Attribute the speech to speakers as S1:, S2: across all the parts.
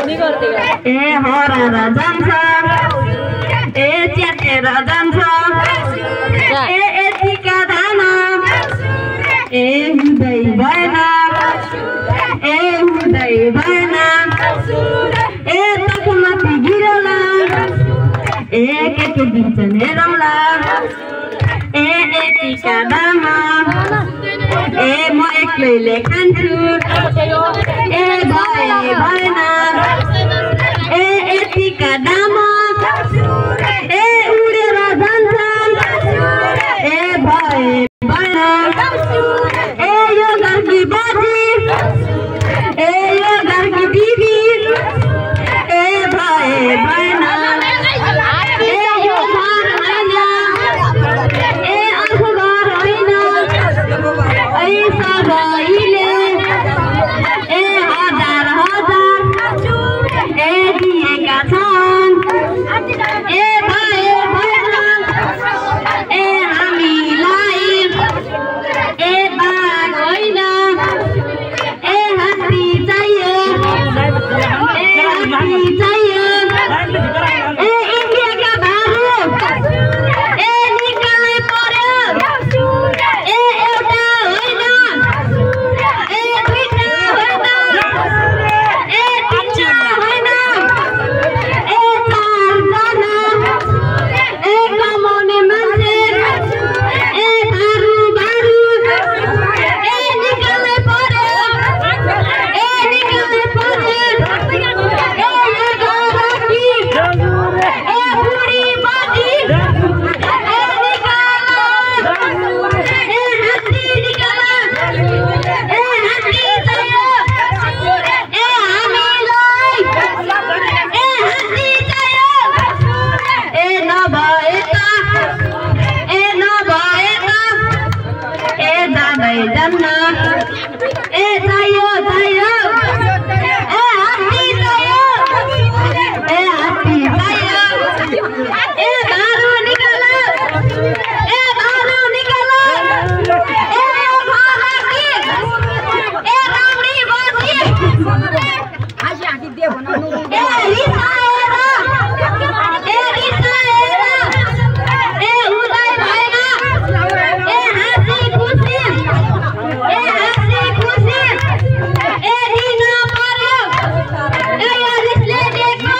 S1: ए हराएर जान्छ ए च्यातेर जान्छ ए यतिका दाना ए हुँदै भएन ए हुँदै भएन ए तकमाथि गिरौला ए के दिन्छन् हेरौला ए यतिका दाना ए म एक्लैले खान्छु ए भएन ए यतिका दाना ए उडेर जान्छन् ए भएन ए यो घरकी बाजी ए यो घरकी दिदी ए भएन ए यो घर होइन ए अर्को घर होइन ए सबैले ए हजार ए दिएका छन् ए भएन ए हामीलाई ए बाघ होइन ए हात्ती चाहियो ए हात्ती चाहियो ए इन्डियाका भालु ए निकाल्नै पर्यो ए एउटा होइन ए दुईटा होइन ए तिनवटा होइन ए चारजना ए कमाउने मान्छे ए बारू ए निकाल्नै पर्यो ए निकाल्नै पर्यो ए गरकी ए बुढी बाजी ए निकाल ए हात्ती निकाल ए हात्ती चाहियो ए हामीलाई ए हात्ती चाहियो ए नभए ए जाँदै जान्न ए चाहियो ए हात्ती चाहियो ए हात्ती चाहियो ए भालु निकाल ए भालु निकाल ए गरकी ए राउडी बाजी ए रिसाएर ए हुँदै भएन ए हाँसी खुसी ए दिन पर्यो ए रिसले दिएको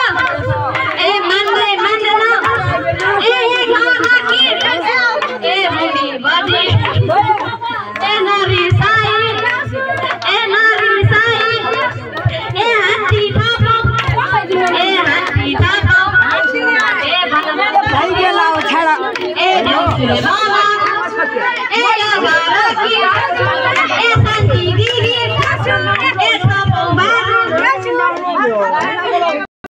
S1: ए मान्दैन ए गरकी ए बुढी बाजी ए नरिसाई ए हात्ती थापौ ए हात्ती थापौ ए देउसुरे बाबा ए गरकी ए शान्ति दिदी